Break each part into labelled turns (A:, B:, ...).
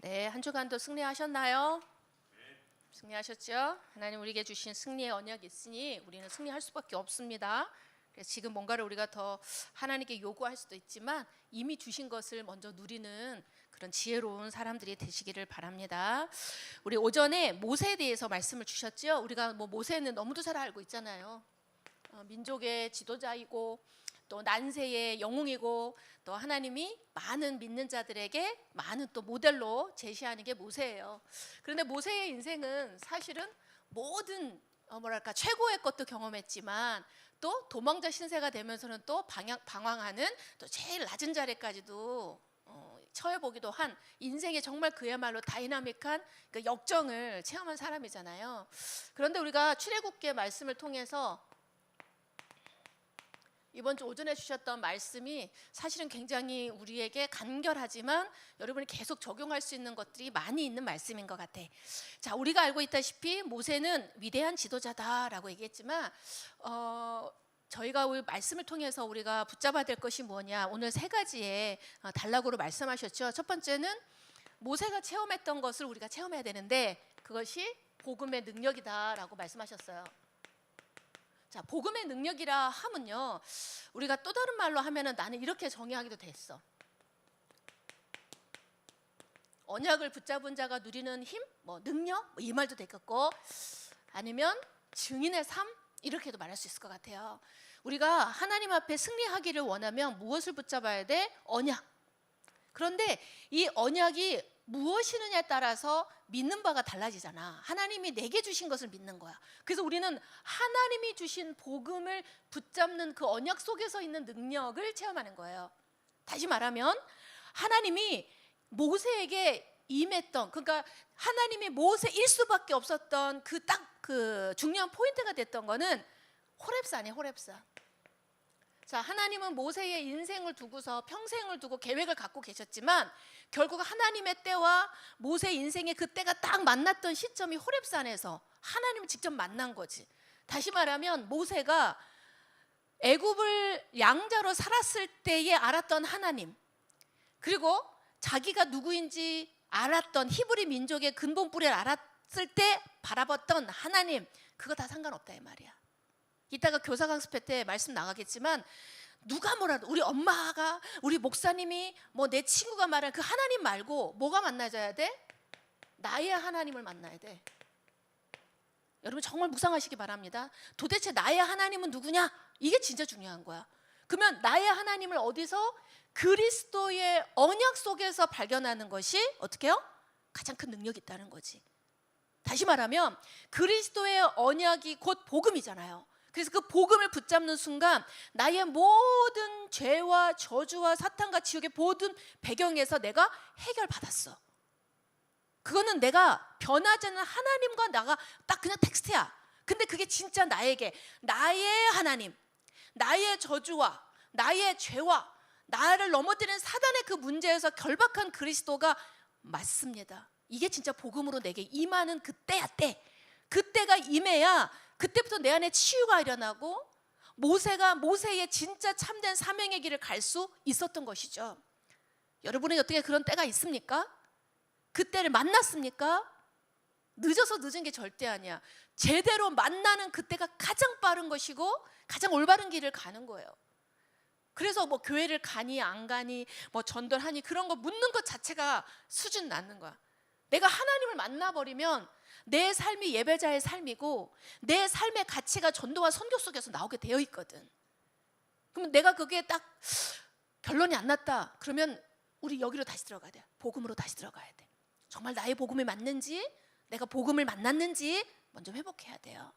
A: 네, 한 주간도 승리하셨나요? 승리하셨죠? 하나님 우리에게 주신 승리의 언약이 있으니 우리는 승리할 수밖에 없습니다. 그래서 지금 뭔가를 우리가 더 하나님께 요구할 수도 있지만 이미 주신 것을 먼저 누리는 그런 지혜로운 사람들이 되시기를 바랍니다. 우리 오전에 모세에 대해서 말씀을 주셨죠? 우리가 모세는 너무도 잘 알고 있잖아요. 민족의 지도자이고 또 난세의 영웅이고 또 하나님이 많은 믿는 자들에게 많은 또 모델로 제시하는 게 모세예요. 그런데 모세의 인생은 사실은 모든 최고의 것도 경험했지만 또 도망자 신세가 되면서는 또 방황하는 또 제일 낮은 자리까지도 처해보기도 한 인생의 정말 그야말로 다이나믹한 그 역정을 체험한 사람이잖아요. 그런데 우리가 출애굽기의 말씀을 통해서 이번 주 오전에 주셨던 말씀이 사실은 굉장히 우리에게 간결하지만 여러분이 계속 적용할 수 있는 것들이 많이 있는 말씀인 것 같아. 자, 우리가 알고 있다시피 모세는 위대한 지도자다라고 얘기했지만 저희가 오늘 말씀을 통해서 우리가 붙잡아야 될 것이 뭐냐, 오늘 세 가지의 단락으로 말씀하셨죠. 첫 번째는 모세가 체험했던 것을 우리가 체험해야 되는데 그것이 복음의 능력이다라고 말씀하셨어요. 자, 복음의 능력이라 하면요, 우리가 또 다른 말로 하면은 나는 이렇게 정의하기도 됐어. 언약을 붙잡은 자가 누리는 힘, 능력, 이 말도 되겠고, 아니면 증인의 삶, 이렇게도 말할 수 있을 것 같아요. 우리가 하나님 앞에 승리하기를 원하면 무엇을 붙잡아야 돼? 언약. 그런데 이 언약이 무엇이느냐에 따라서 믿는 바가 달라지잖아. 하나님이 내게 주신 것을 믿는 거야. 그래서 우리는 하나님이 주신 복음을 붙잡는 그 언약 속에서 있는 능력을 체험하는 거예요. 다시 말하면 하나님이 모세에게 임했던, 그러니까 하나님이 모세일 수밖에 없었던 그 중요한 포인트가 됐던 거는 호렙산이에요. 호렙산. 자, 하나님은 모세의 인생을 두고서 평생을 두고 계획을 갖고 계셨지만 결국 하나님의 때와 모세의 인생의 그 때가 딱 만났던 시점이 호렙산에서 하나님을 직접 만난 거지. 다시 말하면 모세가 애굽을 양자로 살았을 때에 알았던 하나님, 그리고 자기가 누구인지 알았던 히브리 민족의 근본 뿌리를 알았을 때 바라봤던 하나님, 그거 다 상관없다 이 말이야. 이따가 교사 강습회 때 말씀 나가겠지만 누가 뭐라도 우리 엄마가, 우리 목사님이, 내 친구가 말하는 그 하나님 말고 뭐가 만나져야 돼? 나의 하나님을 만나야 돼. 여러분 정말 묵상하시기 바랍니다. 도대체 나의 하나님은 누구냐? 이게 진짜 중요한 거야. 그러면 나의 하나님을 어디서? 그리스도의 언약 속에서 발견하는 것이 어떻게 해요? 가장 큰 능력이 있다는 거지. 다시 말하면 그리스도의 언약이 곧 복음이잖아요. 그래서 그 복음을 붙잡는 순간 나의 모든 죄와 저주와 사탄과 지옥의 모든 배경에서 내가 해결받았어. 그거는 내가 변하지 않는 하나님과 나가 딱 그냥 텍스트야. 근데 그게 진짜 나에게 나의 하나님, 나의 저주와 나의 죄와 나를 넘어뜨리는 사단의 그 문제에서 결박한 그리스도가 맞습니다. 이게 진짜 복음으로 내게 임하는 그때야 때. 그때가 임해야 그때부터 내 안에 치유가 일어나고 모세가 모세의 진짜 참된 사명의 길을 갈 수 있었던 것이죠. 여러분에게 어떻게 그런 때가 있습니까? 그때를 만났습니까? 늦어서 늦은 게 절대 아니야. 제대로 만나는 그때가 가장 빠른 것이고 가장 올바른 길을 가는 거예요. 그래서 교회를 가니 안 가니 전도하니 그런 거 묻는 것 자체가 수준 낮는 거야. 내가 하나님을 만나버리면 내 삶이 예배자의 삶이고 내 삶의 가치가 전도와 선교 속에서 나오게 되어 있거든. 그러면 내가 그게 딱 결론이 안 났다 그러면 우리 여기로 다시 들어가야 돼. 복음으로 다시 들어가야 돼. 정말 나의 복음이 맞는지, 내가 복음을 만났는지 먼저 회복해야 돼요.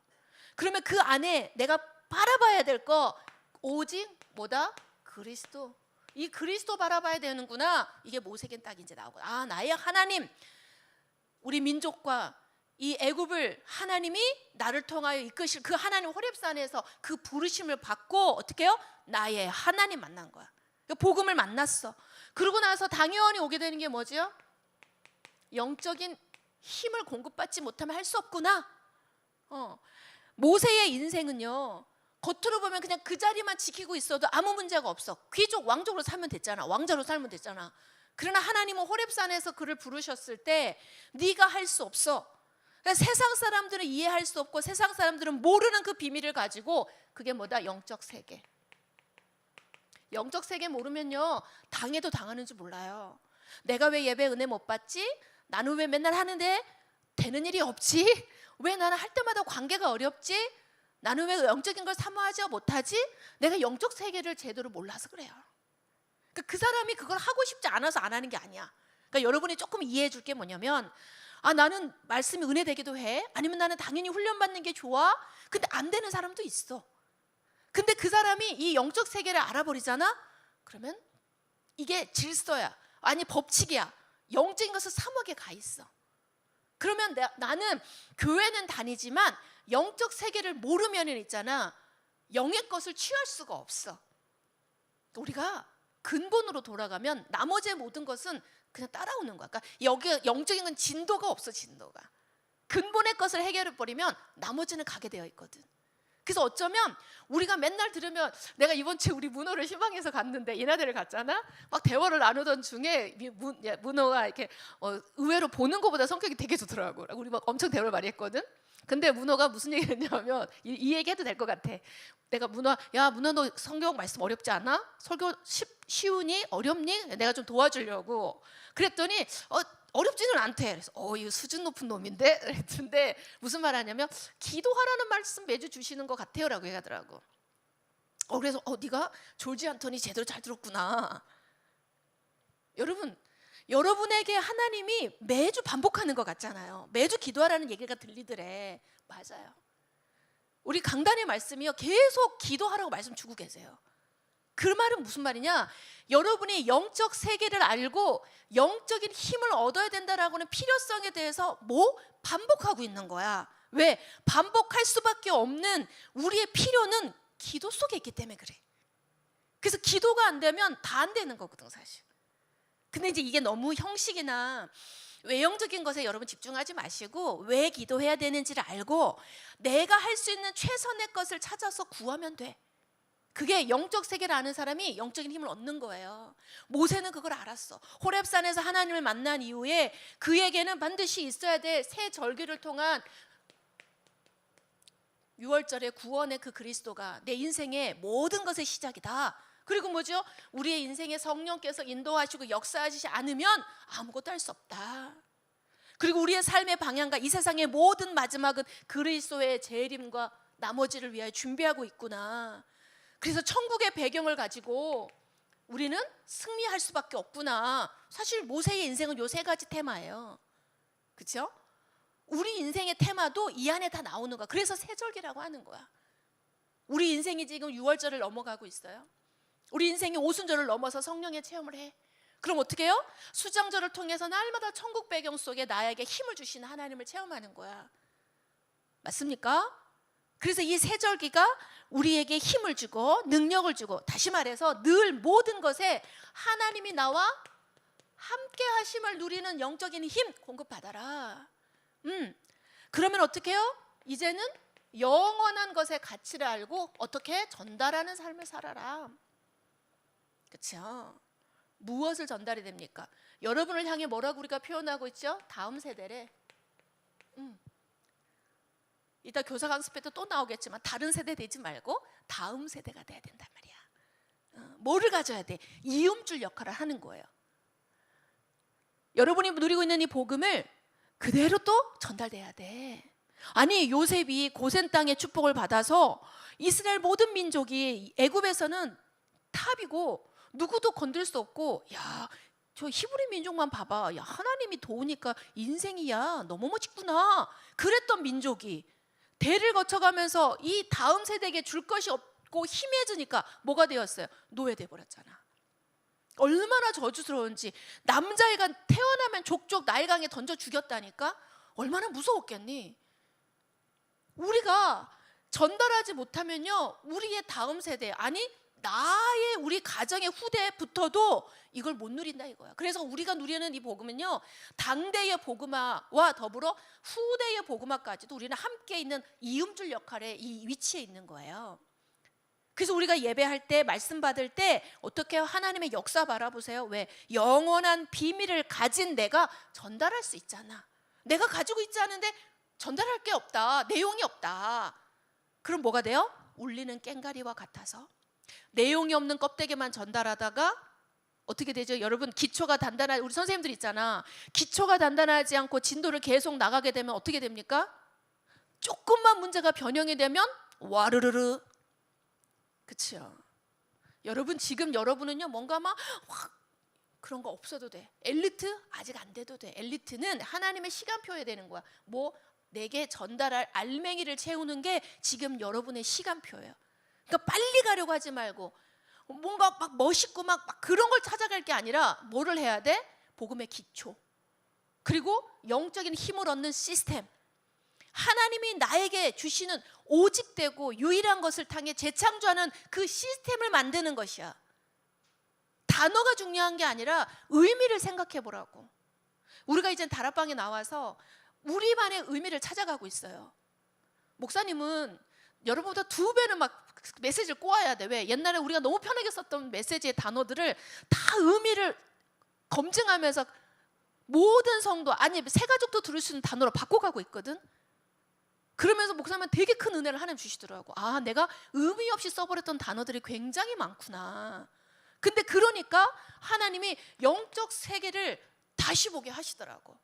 A: 그러면 그 안에 내가 바라봐야 될 거 오직 뭐다? 그리스도. 이 그리스도 바라봐야 되는구나. 이게 모세에겐 딱 이제 나오고, 나의 하나님, 우리 민족과 이 애굽을 하나님이 나를 통하여 이끄실 그 하나님 호렙산에서 그 부르심을 받고 어떻게 해요? 나의 하나님 만난 거야. 복음을 만났어. 그러고 나서 당연히 오게 되는 게 뭐죠? 영적인 힘을 공급받지 못하면 할 수 없구나. 모세의 인생은요, 겉으로 보면 그냥 그 자리만 지키고 있어도 아무 문제가 없어. 귀족 왕족으로 살면 됐잖아. 왕자로 살면 됐잖아. 그러나 하나님은 호렙산에서 그를 부르셨을 때 네가 할 수 없어. 그러니까 세상 사람들은 이해할 수 없고 세상 사람들은 모르는 그 비밀을 가지고, 그게 뭐다? 영적 세계. 영적 세계 모르면요, 당해도 당하는 줄 몰라요. 내가 왜 예배 은혜 못 받지? 나는 왜 맨날 하는데 되는 일이 없지? 왜 나는 할 때마다 관계가 어렵지? 나는 왜 영적인 걸 사모하지 못하지? 내가 영적 세계를 제대로 몰라서 그래요. 그러니까 그 사람이 그걸 하고 싶지 않아서 안 하는 게 아니야. 그러니까 여러분이 조금 이해해 줄 게 뭐냐면, 나는 말씀이 은혜 되기도 해. 아니면 나는 당연히 훈련받는 게 좋아. 근데 안 되는 사람도 있어. 근데 그 사람이 이 영적 세계를 알아버리잖아? 그러면 이게 질서야. 아니 법칙이야. 영적인 것을 사목에 가 있어. 그러면 나는 교회는 다니지만 영적 세계를 모르면 있잖아, 영의 것을 취할 수가 없어. 우리가 근본으로 돌아가면 나머지 모든 것은 그냥 따라오는 거야. 그러니까 여기 영적인 건 진도가 없어. 진도가 근본의 것을 해결해 버리면 나머지는 가게 되어 있거든. 그래서 어쩌면 우리가 맨날 들으면, 내가 이번 주에 우리 문호를 희망해서 갔는데 인하대를 갔잖아. 막 대화를 나누던 중에 문호가 이렇게 의외로 보는 것보다 성격이 되게 좋더라고. 우리 막 엄청 대화를 많이 했거든. 근데 문호가 무슨 얘기를 했냐면, 이 얘기 해도 될 것 같아. 내가 문호, 야 문호 너 성경 말씀 어렵지 않아? 설교 쉬우니? 어렵니? 내가 좀 도와주려고 그랬더니 어렵지는 않대. 그래서 이거 수준 높은 놈인데? 그랬는데 무슨 말 하냐면, 기도하라는 말씀 매주 주시는 것 같아요 라고 얘기하더라고. 그래서 네가 졸지 않더니 제대로 잘 들었구나. 여러분, 여러분에게 하나님이 매주 반복하는 것 같잖아요. 매주 기도하라는 얘기가 들리더래. 맞아요. 우리 강단의 말씀이요, 계속 기도하라고 말씀 주고 계세요. 그 말은 무슨 말이냐? 여러분이 영적 세계를 알고 영적인 힘을 얻어야 된다라고는 필요성에 대해서 반복하고 있는 거야. 왜? 반복할 수밖에 없는 우리의 필요는 기도 속에 있기 때문에 그래. 그래서 기도가 안 되면 다 안 되는 거거든 사실. 근데 이제 이게 너무 형식이나 외형적인 것에 여러분 집중하지 마시고, 왜 기도해야 되는지를 알고 내가 할 수 있는 최선의 것을 찾아서 구하면 돼. 그게 영적 세계를 아는 사람이 영적인 힘을 얻는 거예요. 모세는 그걸 알았어. 호렙산에서 하나님을 만난 이후에 그에게는 반드시 있어야 될 새 절기를 통한 6월절의 구원의 그 그리스도가 내 인생의 모든 것의 시작이다. 그리고 뭐죠? 우리의 인생에 성령께서 인도하시고 역사하시지 않으면 아무것도 할 수 없다. 그리고 우리의 삶의 방향과 이 세상의 모든 마지막은 그리스도의 재림과 나머지를 위하여 준비하고 있구나. 그래서 천국의 배경을 가지고 우리는 승리할 수밖에 없구나. 사실 모세의 인생은 요 세 가지 테마예요. 그렇죠? 우리 인생의 테마도 이 안에 다 나오는 거야. 그래서 세절기라고 하는 거야. 우리 인생이 지금 6월절을 넘어가고 있어요. 우리 인생이 오순절을 넘어서 성령의 체험을 해. 그럼 어떻게 해요? 수장절을 통해서 날마다 천국 배경 속에 나에게 힘을 주시는 하나님을 체험하는 거야. 맞습니까? 그래서 이 세절기가 우리에게 힘을 주고 능력을 주고, 다시 말해서 늘 모든 것에 하나님이 나와 함께 하심을 누리는 영적인 힘 공급받아라. 그러면 어떻게 해요? 이제는 영원한 것의 가치를 알고 어떻게 전달하는 삶을 살아라. 그렇죠? 무엇을 전달이 됩니까? 여러분을 향해 뭐라고 우리가 표현하고 있죠? 다음 세대래. 이따 교사 강습회 또 나오겠지만 다른 세대 되지 말고 다음 세대가 돼야 된단 말이야. 뭐를 가져야 돼? 이음줄 역할을 하는 거예요. 여러분이 누리고 있는 이 복음을 그대로 또 전달돼야 돼. 아니 요셉이 고센 땅의 축복을 받아서 이스라엘 모든 민족이 애굽에서는 탑이고 누구도 건들 수 없고, 야, 저 히브리 민족만 봐봐. 야, 하나님이 도우니까 인생이야. 너무 멋있구나. 그랬던 민족이 대를 거쳐가면서 이 다음 세대에게 줄 것이 없고 힘해지니까 뭐가 되었어요? 노예돼 버렸잖아. 얼마나 저주스러운지. 남자애가 태어나면 족족 나일강에 던져 죽였다니까. 얼마나 무서웠겠니? 우리가 전달하지 못하면요, 우리의 다음 세대, 아니 나의 우리 가정의 후대부터도 이걸 못 누린다 이거야. 그래서 우리가 누리는 이 복음은요, 당대의 복음화와 더불어 후대의 복음화까지도 우리는 함께 있는 이음줄 역할의 이 위치에 있는 거예요. 그래서 우리가 예배할 때 말씀 받을 때 어떻게 해요? 하나님의 역사 바라보세요. 왜? 영원한 비밀을 가진 내가 전달할 수 있잖아. 내가 가지고 있지 않은데 전달할 게 없다. 내용이 없다. 그럼 뭐가 돼요? 울리는 꽹과리와 같아서 내용이 없는 껍데기만 전달하다가 어떻게 되죠? 여러분, 기초가 단단한 우리 선생님들 있잖아. 기초가 단단하지 않고 진도를 계속 나가게 되면 어떻게 됩니까? 조금만 문제가 변형이 되면 와르르르. 그렇죠? 여러분, 지금 여러분은요 뭔가 막 확 그런 거 없어도 돼. 엘리트 아직 안 돼도 돼. 엘리트는 하나님의 시간표에 되는 거야. 뭐 내게 전달할 알맹이를 채우는 게 지금 여러분의 시간표예요. 그러니까 빨리 가려고 하지 말고 뭔가 막 멋있고 막 그런 걸 찾아갈 게 아니라 뭐를 해야 돼? 복음의 기초, 그리고 영적인 힘을 얻는 시스템, 하나님이 나에게 주시는 오직되고 유일한 것을 향해 재창조하는 그 시스템을 만드는 것이야. 단어가 중요한 게 아니라 의미를 생각해 보라고. 우리가 이제 다락방에 나와서 우리만의 의미를 찾아가고 있어요. 목사님은 여러분보다 2배는 막 메시지를 꼬아야 돼. 왜? 옛날에 우리가 너무 편하게 썼던 메시지의 단어들을 다 의미를 검증하면서 모든 성도, 아니 새가족도 들을 수 있는 단어로 바꿔가고 있거든. 그러면서 목사님은 되게 큰 은혜를 하나님 주시더라고. 아, 내가 의미 없이 써버렸던 단어들이 굉장히 많구나. 근데 그러니까 하나님이 영적 세계를 다시 보게 하시더라고.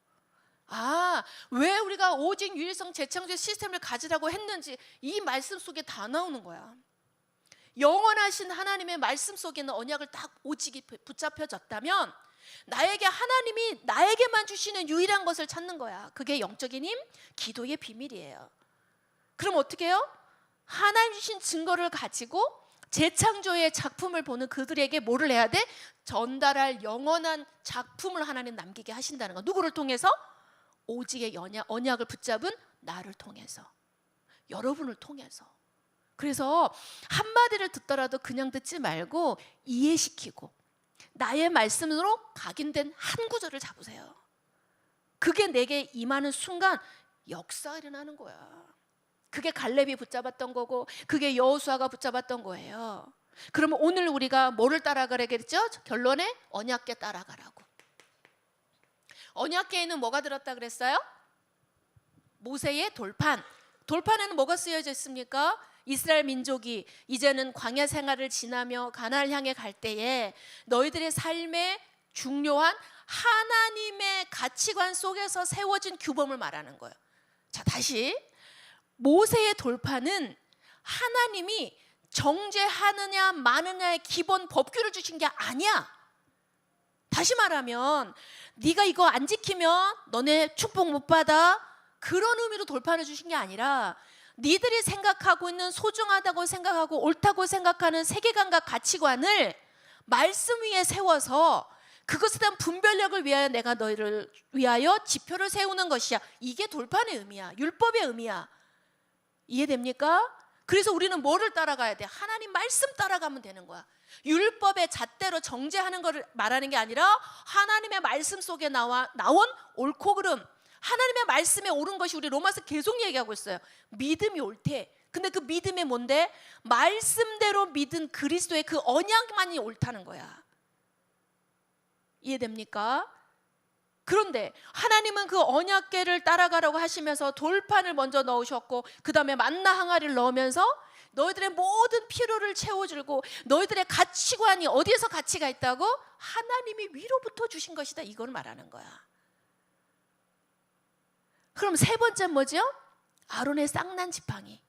A: 아, 왜 우리가 오직 유일성 재창조의 시스템을 가지라고 했는지 이 말씀 속에 다 나오는 거야. 영원하신 하나님의 말씀 속에는 언약을 딱 오직이 붙잡혀졌다면 나에게 하나님이 나에게만 주시는 유일한 것을 찾는 거야. 그게 영적인 힘, 기도의 비밀이에요. 그럼 어떻게 해요? 하나님 주신 증거를 가지고 재창조의 작품을 보는 그들에게 뭐를 해야 돼? 전달할 영원한 작품을 하나님 남기게 하신다는 거. 누구를 통해서? 오직의 언약을 붙잡은 나를 통해서, 여러분을 통해서. 그래서 한마디를 듣더라도 그냥 듣지 말고 이해시키고 나의 말씀으로 각인된 한 구절을 잡으세요. 그게 내게 임하는 순간 역사가 일어나는 거야. 그게 갈렙이 붙잡았던 거고 그게 여호수아가 붙잡았던 거예요. 그러면 오늘 우리가 뭐를 따라가라겠죠? 결론에 언약궤 따라가라고. 언약궤에는 뭐가 들었다 그랬어요? 모세의 돌판. 돌판에는 뭐가 쓰여져 있습니까? 이스라엘 민족이 이제는 광야 생활을 지나며 가나안을 향해 갈 때에 너희들의 삶에 중요한 하나님의 가치관 속에서 세워진 규범을 말하는 거예요. 자, 다시. 모세의 돌판은 하나님이 정죄하느냐 마느냐의 기본 법규를 주신 게 아니야. 다시 말하면 네가 이거 안 지키면 너네 축복 못 받아, 그런 의미로 돌판을 주신 게 아니라 니들이 생각하고 있는 소중하다고 생각하고 옳다고 생각하는 세계관과 가치관을 말씀 위에 세워서 그것에 대한 분별력을 위하여 내가 너희를 위하여 지표를 세우는 것이야. 이게 돌판의 의미야. 율법의 의미야. 이해됩니까? 그래서 우리는 뭐를 따라가야 돼? 하나님 말씀 따라가면 되는 거야. 율법의 잣대로 정죄하는 것을 말하는 게 아니라 하나님의 말씀 속에 나온 옳고 그름, 하나님의 말씀에 옳은 것이, 우리 로마서 계속 얘기하고 있어요. 믿음이 옳대. 근데 그 믿음이 뭔데? 말씀대로 믿은 그리스도의 그 언약만이 옳다는 거야. 이해됩니까? 그런데 하나님은 그 언약궤를 따라가라고 하시면서 돌판을 먼저 넣으셨고 그 다음에 만나 항아리를 넣으면서 너희들의 모든 필요를 채워주고 너희들의 가치관이 어디에서 가치가 있다고? 하나님이 위로부터 주신 것이다, 이걸 말하는 거야. 그럼 세 번째 뭐죠? 아론의 쌍난 지팡이.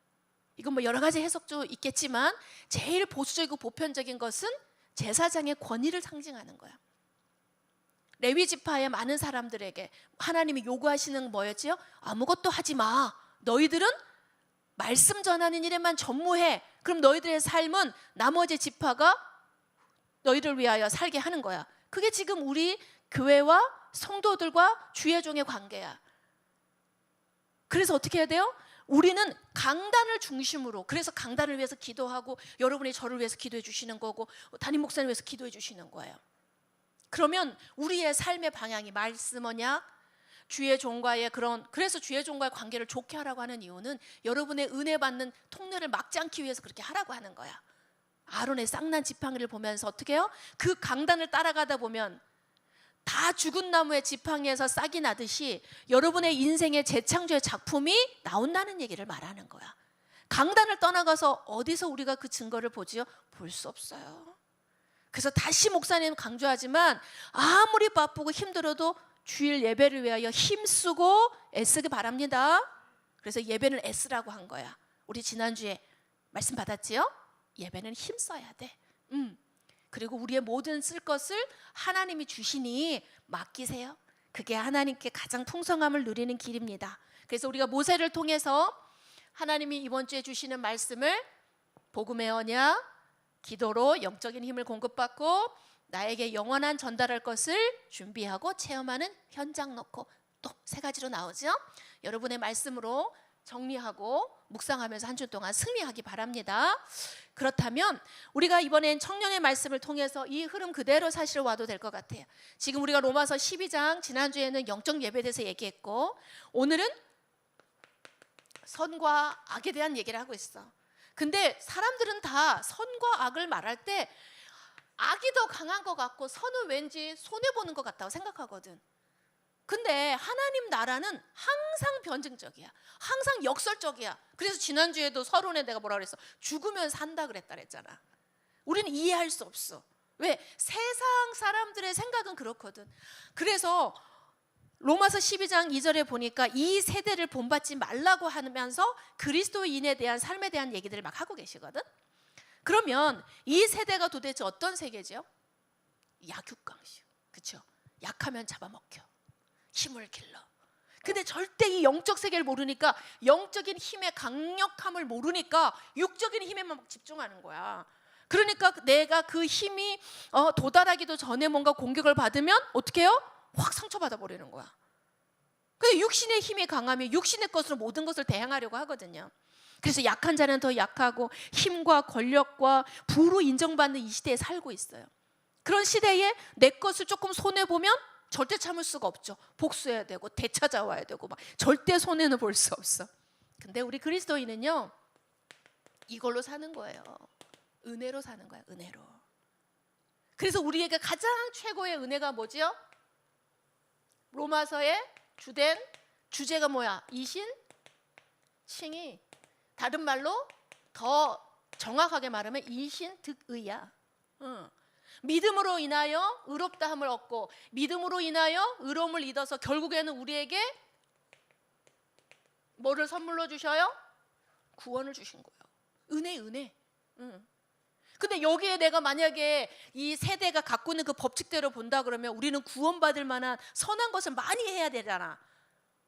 A: 이건 뭐 여러 가지 해석도 있겠지만 제일 보수적이고 보편적인 것은 제사장의 권위를 상징하는 거야. 레위 지파의 많은 사람들에게 하나님이 요구하시는 뭐였지요? 아무것도 하지 마. 너희들은 말씀 전하는 일에만 전무해. 그럼 너희들의 삶은 나머지 지파가 너희를 위하여 살게 하는 거야. 그게 지금 우리 교회와 성도들과 주의 종의 관계야. 그래서 어떻게 해야 돼요? 우리는 강단을 중심으로, 그래서 강단을 위해서 기도하고 여러분이 저를 위해서 기도해 주시는 거고 담임 목사님 위해서 기도해 주시는 거예요. 그러면 우리의 삶의 방향이 말씀 언약, 주의 종과의 그래서 주의 종과의 관계를 좋게 하라고 하는 이유는 여러분의 은혜 받는 통로를 막지 않기 위해서 그렇게 하라고 하는 거야. 아론의 쌍난 지팡이를 보면서 어떻게 해요? 그 강단을 따라가다 보면 다 죽은 나무의 지팡이에서 싹이 나듯이 여러분의 인생의 재창조의 작품이 나온다는 얘기를 말하는 거야. 강단을 떠나가서 어디서 우리가 그 증거를 보지요? 볼 수 없어요. 그래서 다시 목사님 강조하지만 아무리 바쁘고 힘들어도 주일 예배를 위하여 힘쓰고 애쓰기 바랍니다. 그래서 예배는 애쓰라고 한 거야. 우리 지난주에 말씀 받았지요? 예배는 힘써야 돼. 그리고 우리의 모든 쓸 것을 하나님이 주시니 맡기세요. 그게 하나님께 가장 풍성함을 누리는 길입니다. 그래서 우리가 모세를 통해서 하나님이 이번 주에 주시는 말씀을 복음의 언약, 기도로 영적인 힘을 공급받고 나에게 영원한 전달할 것을 준비하고 체험하는 현장 놓고 또 세 가지로 나오죠. 여러분의 말씀으로 정리하고 묵상하면서 한 주 동안 승리하기 바랍니다. 그렇다면 우리가 이번엔 청년의 말씀을 통해서 이 흐름 그대로 사실 와도 될 것 같아요. 지금 우리가 로마서 12장 지난주에는 영적 예배에 대해서 얘기했고 오늘은 선과 악에 대한 얘기를 하고 있어. 근데 사람들은 다 선과 악을 말할 때 악이 더 강한 것 같고 선은 왠지 손해보는 것 같다고 생각하거든. 근데 하나님 나라는 항상 변증적이야. 항상 역설적이야. 그래서 지난주에도 서론에 내가 뭐라 그랬어? 죽으면 산다 그랬잖아. 우리는 이해할 수 없어. 왜? 세상 사람들의 생각은 그렇거든. 그래서 로마서 12장 2절에 보니까 이 세대를 본받지 말라고 하면서 그리스도인에 대한 삶에 대한 얘기들을 막 하고 계시거든. 그러면 이 세대가 도대체 어떤 세계죠? 약육강식. 그렇죠? 약하면 잡아먹혀. 힘을 길러. 근데 절대 이 영적 세계를 모르니까 영적인 힘의 강력함을 모르니까 육적인 힘에만 막 집중하는 거야. 그러니까 내가 그 힘이 도달하기도 전에 뭔가 공격을 받으면 어떻게 해요? 확 상처받아 버리는 거야. 근데 육신의 힘이 강하면 육신의 것으로 모든 것을 대항하려고 하거든요. 그래서 약한 자는 더 약하고 힘과 권력과 부로 인정받는 이 시대에 살고 있어요. 그런 시대에 내 것을 조금 손해보면 절대 참을 수가 없죠. 복수해야 되고 되찾아와야 되고 막 절대 손해는 볼 수 없어. 근데 우리 그리스도인은요 이걸로 사는 거예요. 은혜로 사는 거야. 은혜로. 그래서 우리에게 가장 최고의 은혜가 뭐지요? 로마서의 주된 주제가 뭐야? 이신 칭의. 다른 말로 더 정확하게 말하면 이신 득의야. 믿음으로 인하여 의롭다함을 얻고 믿음으로 인하여 의로움을 얻어서 결국에는 우리에게 뭐를 선물로 주셔요? 구원을 주신 거예요. 은혜. 근데 여기에 내가 만약에 이 세대가 갖고 있는 그 법칙대로 본다 그러면 우리는 구원받을 만한 선한 것을 많이 해야 되잖아.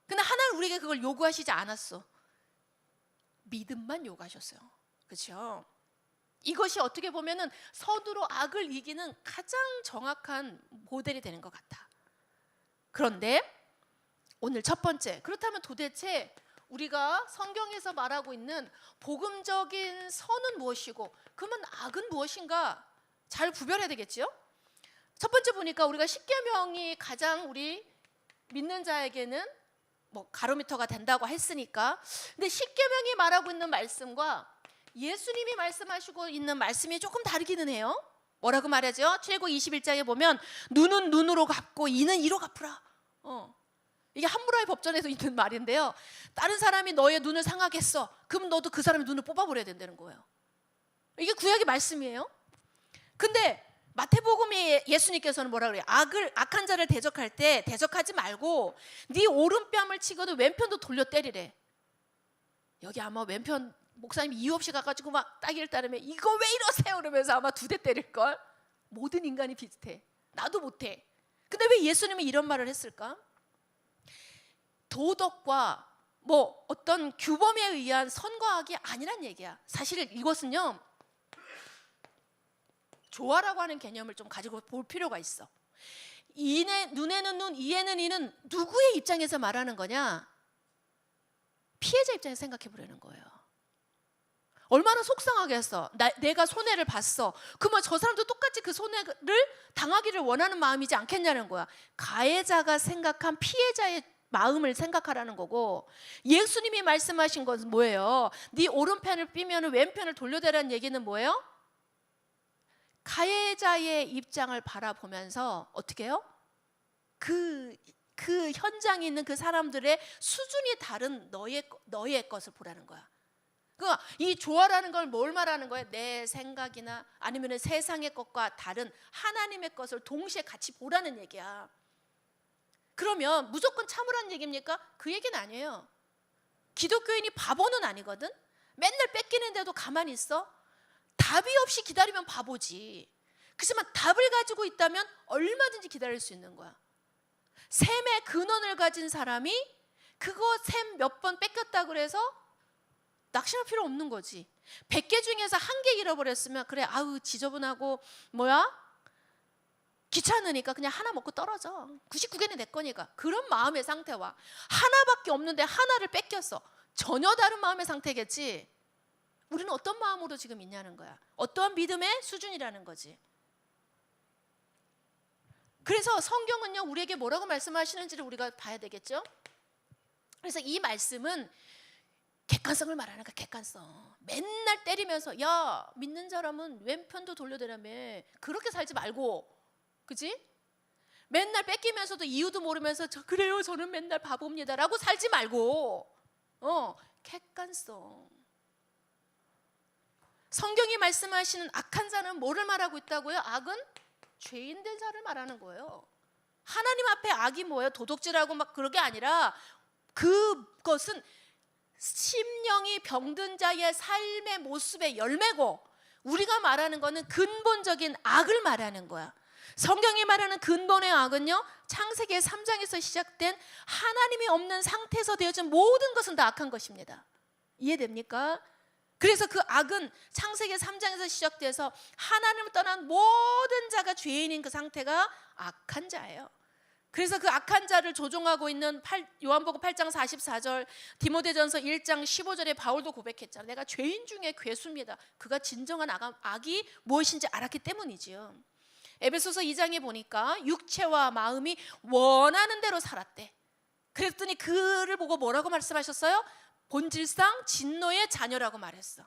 A: 근데 하나는 우리에게 그걸 요구하시지 않았어. 믿음만 요구하셨어요. 그렇죠? 이것이 어떻게 보면은 선으로 악을 이기는 가장 정확한 모델이 되는 것 같아. 그런데 오늘 첫 번째, 그렇다면 도대체 우리가 성경에서 말하고 있는 복음적인 선은 무엇이고 그러면 악은 무엇인가 잘 구별해야 되겠죠? 첫 번째 보니까 우리가 십계명이 가장 우리 믿는 자에게는 뭐 가로미터가 된다고 했으니까, 근데 십계명이 말하고 있는 말씀과 예수님이 말씀하시고 있는 말씀이 조금 다르기는 해요. 뭐라고 말하죠? 출애굽 21장에 보면 눈은 눈으로 갚고 이는 이로 갚으라. 이게 함무라비 법전에서 있는 말인데요. 다른 사람이 너의 눈을 상하게 했어. 그럼 너도 그 사람의 눈을 뽑아버려야 된다는 거예요. 이게 구약의 말씀이에요. 근데 마태복음에 예수님께서는 뭐라 그래요? 악한 자를 대적할 때 대적하지 말고 네 오른뺨을 치고도 왼편도 돌려 때리래. 여기 아마 왼편 목사님 이유 없이 가가지고 막 따기를 따르면 이거 왜 이러세요? 그러면서 아마 2대 때릴걸. 모든 인간이 비슷해. 나도 못해. 근데 왜 예수님이 이런 말을 했을까? 도덕과 뭐 어떤 규범에 의한 선과 악이 아니란 얘기야. 사실 이것은요 조화라고 하는 개념을 좀 가지고 볼 필요가 있어. 눈에는 눈, 이에는 이는 누구의 입장에서 말하는 거냐? 피해자 입장에서 생각해 보려는 거예요. 얼마나 속상하겠어. 내가 손해를 봤어. 그러면 저 사람도 똑같이 그 손해를 당하기를 원하는 마음이지 않겠냐는 거야. 가해자가 생각한 피해자의 마음을 생각하라는 거고, 예수님이 말씀하신 것은 뭐예요? 네 오른편을 삐면 왼편을 돌려대라는 얘기는 뭐예요? 가해자의 입장을 바라보면서 어떻게 해요? 그 현장에 있는 그 사람들의 수준이 다른 너의 것을 보라는 거야. 그러니까 이 조화라는 걸 뭘 말하는 거예요? 내 생각이나 아니면 세상의 것과 다른 하나님의 것을 동시에 같이 보라는 얘기야. 그러면 무조건 참으라는 얘기입니까? 그 얘기는 아니에요. 기독교인이 바보는 아니거든. 맨날 뺏기는데도 가만히 있어? 답이 없이 기다리면 바보지. 그렇지만 답을 가지고 있다면 얼마든지 기다릴 수 있는 거야. 샘의 근원을 가진 사람이 그거 샘 몇 번 뺏겼다 그래서 낙심할 필요 없는 거지. 100개 중에서 1개 잃어버렸으면 그래 아우 지저분하고 귀찮으니까 그냥 하나 먹고 떨어져. 99개는 내 거니까. 그런 마음의 상태와 하나밖에 없는데 하나를 뺏겼어. 전혀 다른 마음의 상태겠지. 우리는 어떤 마음으로 지금 있냐는 거야. 어떠한 믿음의 수준이라는 거지. 그래서 성경은요 우리에게 뭐라고 말씀하시는지를 우리가 봐야 되겠죠. 그래서 이 말씀은 객관성을 말하는 거야. 객관성. 맨날 때리면서 야 믿는 사람은 왼편도 돌려대라며. 그렇게 살지 말고. 그지? 맨날 뺏기면서도 이유도 모르면서 그래요 저는 맨날 바보입니다 라고 살지 말고 객관성. 성경이 말씀하시는 악한 자는 뭐를 말하고 있다고요? 악은 죄인된 자를 말하는 거예요. 하나님 앞에 악이 뭐예요? 도둑질하고 막 그런 게 아니라 그것은 심령이 병든 자의 삶의 모습의 열매고, 우리가 말하는 거는 근본적인 악을 말하는 거야. 성경이 말하는 근본의 악은요 창세기 3장에서 시작된 하나님이 없는 상태에서 되어진 모든 것은 다 악한 것입니다. 이해됩니까? 그래서 그 악은 창세기 3장에서 시작돼서 하나님을 떠난 모든 자가 죄인인 그 상태가 악한 자예요. 그래서 그 악한 자를 조종하고 있는 요한복음 8장 44절, 디모데전서 1장 15절에 바울도 고백했잖아요. 내가 죄인 중에 괴수입니다. 그가 진정한 악이 무엇인지 알았기 때문이지요. 에베소서 2장에 보니까 육체와 마음이 원하는 대로 살았대. 그랬더니 그를 보고 뭐라고 말씀하셨어요? 본질상 진노의 자녀라고 말했어.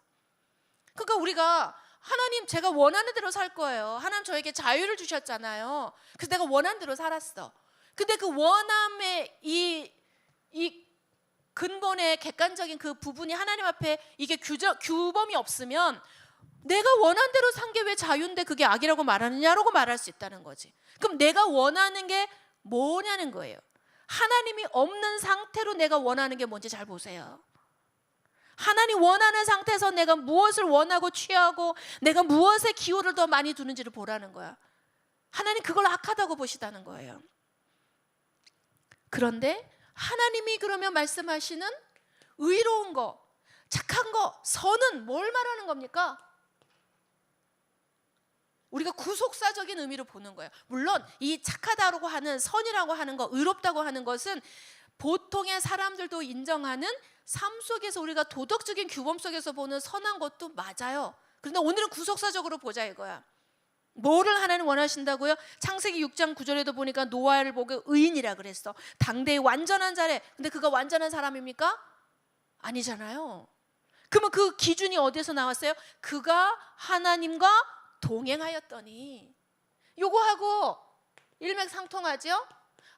A: 그러니까 우리가 하나님 제가 원하는 대로 살 거예요. 하나님 저에게 자유를 주셨잖아요. 그래서 내가 원하는 대로 살았어. 근데 그 원함의 이 근본의 객관적인 그 부분이 하나님 앞에 이게 규범이 없으면 내가 원하는 대로 산 게 왜 자유인데 그게 악이라고 말하느냐라고 말할 수 있다는 거지. 그럼 내가 원하는 게 뭐냐는 거예요. 하나님이 없는 상태로 내가 원하는 게 뭔지 잘 보세요. 하나님 원하는 상태에서 내가 무엇을 원하고 취하고 내가 무엇에 기호를 더 많이 두는지를 보라는 거야. 하나님 그걸 악하다고 보시다는 거예요. 그런데 하나님이 그러면 말씀하시는 의로운 거, 착한 거, 선은 뭘 말하는 겁니까? 우리가 구속사적인 의미로 보는 거예요. 물론 이 착하다고 하는, 선이라고 하는 거, 의롭다고 하는 것은 보통의 사람들도 인정하는 삶 속에서 우리가 도덕적인 규범 속에서 보는 선한 것도 맞아요. 그런데 오늘은 구속사적으로 보자 이거야. 뭐를 하나님 원하신다고요? 창세기 6장 9절에도 보니까 노아를 보고 의인이라 그랬어. 당대의 완전한 자래. 근데 그가 완전한 사람입니까? 아니잖아요. 그러면 그 기준이 어디서 나왔어요? 그가 하나님과 동행하였더니. 요거하고 일맥상통하죠?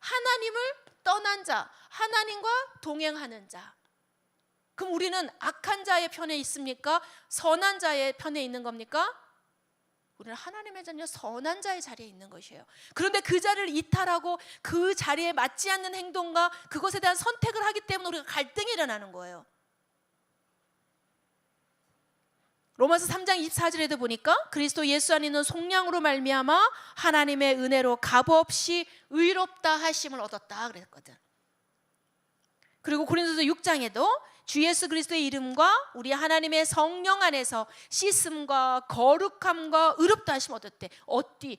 A: 하나님을 떠난 자, 하나님과 동행하는 자. 그럼 우리는 악한 자의 편에 있습니까? 선한 자의 편에 있는 겁니까? 우리는 하나님의 자녀 선한 자의 자리에 있는 것이에요. 그런데 그 자리를 이탈하고 그 자리에 맞지 않는 행동과 그것에 대한 선택을 하기 때문에 우리가 갈등이 일어나는 거예요. 로마서 3장 24절에도 보니까 그리스도 예수 안에 있는 속량으로 말미암아 하나님의 은혜로 값없이 의롭다 하심을 얻었다 그랬거든. 그리고 고린도서 6장에도 주 예수 그리스도의 이름과 우리 하나님의 성령 안에서 씻음과 거룩함과 의롭다 하심을 얻었대. 어디?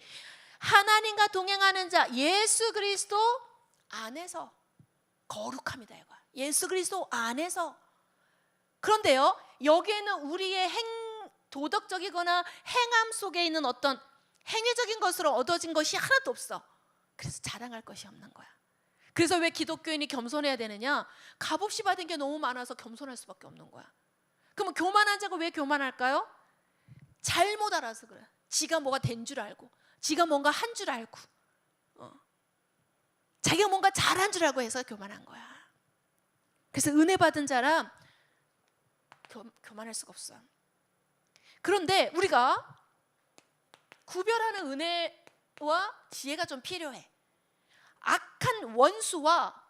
A: 하나님과 동행하는 자 예수 그리스도 안에서 거룩함이다 이거야. 예수 그리스도 안에서. 그런데요 여기에는 우리의 도덕적이거나 행함 속에 있는 어떤 행위적인 것으로 얻어진 것이 하나도 없어. 그래서 자랑할 것이 없는 거야. 그래서 왜 기독교인이 겸손해야 되느냐? 값없이 받은 게 너무 많아서 겸손할 수밖에 없는 거야. 그러면 교만한 자가 왜 교만할까요? 잘못 알아서 그래. 지가 뭐가 된 줄 알고, 지가 뭔가 한 줄 알고, 자기가 뭔가 잘한 줄 알고 해서 교만한 거야. 그래서 은혜 받은 자랑 교만할 수가 없어. 그런데 우리가 구별하는 은혜와 지혜가 좀 필요해. 악한 원수와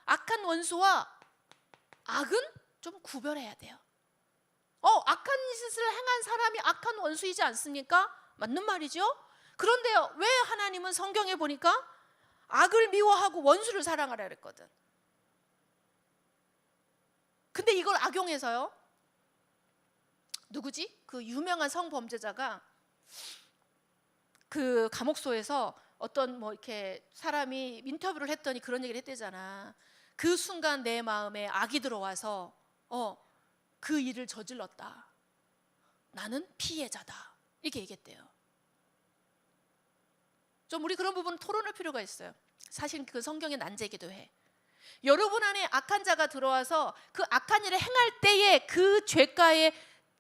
A: 악한 원수와 악은 좀 구별해야 돼요. 악한 짓을 행한 사람이 악한 원수이지 않습니까? 맞는 말이죠. 그런데요, 왜 하나님은 성경에 보니까 악을 미워하고 원수를 사랑하라 그랬거든. 근데 이걸 악용해서요, 누구지? 그 유명한 성범죄자가 그 감옥소에서 어떤 뭐 이렇게 사람이 인터뷰를 했더니 그런 얘기를 했대잖아. 그 순간 내 마음에 악이 들어와서 그 일을 저질렀다. 나는 피해자다. 이렇게 얘기했대요. 좀 우리 그런 부분은 토론할 필요가 있어요. 사실 그 성경의 난제이기도 해. 여러분 안에 악한 자가 들어와서 그 악한 일을 행할 때에 그 죄가의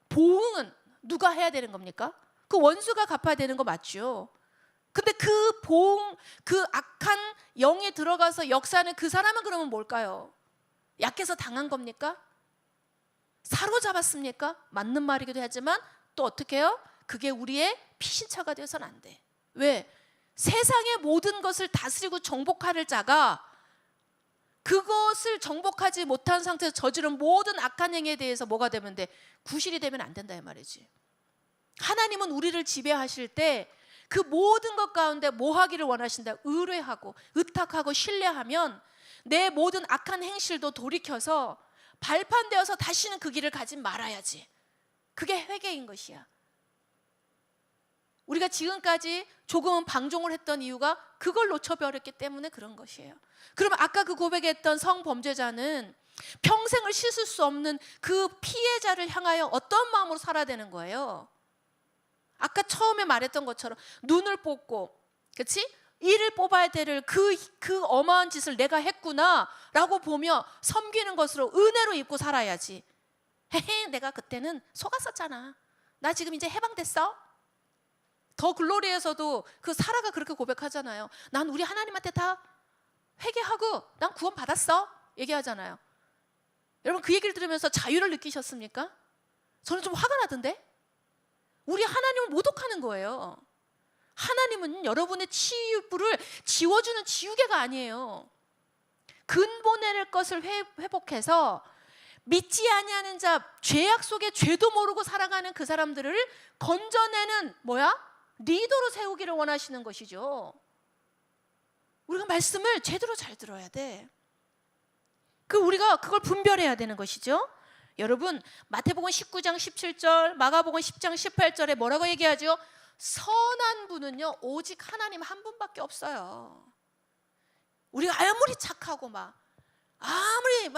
A: 보응은 누가 해야 되는 겁니까? 그 원수가 갚아야 되는 거 맞죠? 근데 그 보응, 그 악한 영에 들어가서 역사하는 그 사람은 그러면 뭘까요? 약해서 당한 겁니까? 사로잡았습니까? 맞는 말이기도 하지만 또 어떻게 해요? 그게 우리의 피신처가 되어서는 안 돼. 왜? 세상의 모든 것을 다스리고 정복할 자가 그것을 정복하지 못한 상태에서 저지른 모든 악한 행위에 대해서 뭐가 되면 돼? 구실이 되면 안 된다 이 말이지. 하나님은 우리를 지배하실 때 그 모든 것 가운데 뭐 하기를 원하신다? 의뢰하고 의탁하고 신뢰하면 내 모든 악한 행실도 돌이켜서 발판되어서 다시는 그 길을 가지 말아야지. 그게 회개인 것이야. 우리가 지금까지 조금은 방종을 했던 이유가 그걸 놓쳐버렸기 때문에 그런 것이에요. 그러면 아까 그 고백했던 성범죄자는 평생을 씻을 수 없는 그 피해자를 향하여 어떤 마음으로 살아야 되는 거예요? 아까 처음에 말했던 것처럼 눈을 뽑고, 그렇지? 이를 뽑아야 되를 그 어마한 짓을 내가 했구나 라고 보며 섬기는 것으로 은혜로 입고 살아야지. 헤헤, 내가 그때는 속았었잖아. 나 지금 이제 해방됐어? 더 글로리에서도 그 사라가 그렇게 고백하잖아요. 난 우리 하나님한테 다 회개하고 난 구원 받았어 얘기하잖아요. 여러분 그 얘기를 들으면서 자유를 느끼셨습니까? 저는 좀 화가 나던데. 우리 하나님을 모독하는 거예요. 하나님은 여러분의 치유불을 지워주는 지우개가 아니에요. 근본의 것을 회복해서 믿지 아니하는 자, 죄악 속에 죄도 모르고 살아가는 그 사람들을 건져내는 리더로 세우기를 원하시는 것이죠. 우리가 말씀을 제대로 잘 들어야 돼. 우리가 그걸 분별해야 되는 것이죠. 여러분 마태복음 19장 17절, 마가복음 10장 18절에 뭐라고 얘기하죠? 선한 분은요 오직 하나님 한 분밖에 없어요. 우리가 아무리 착하고 아무리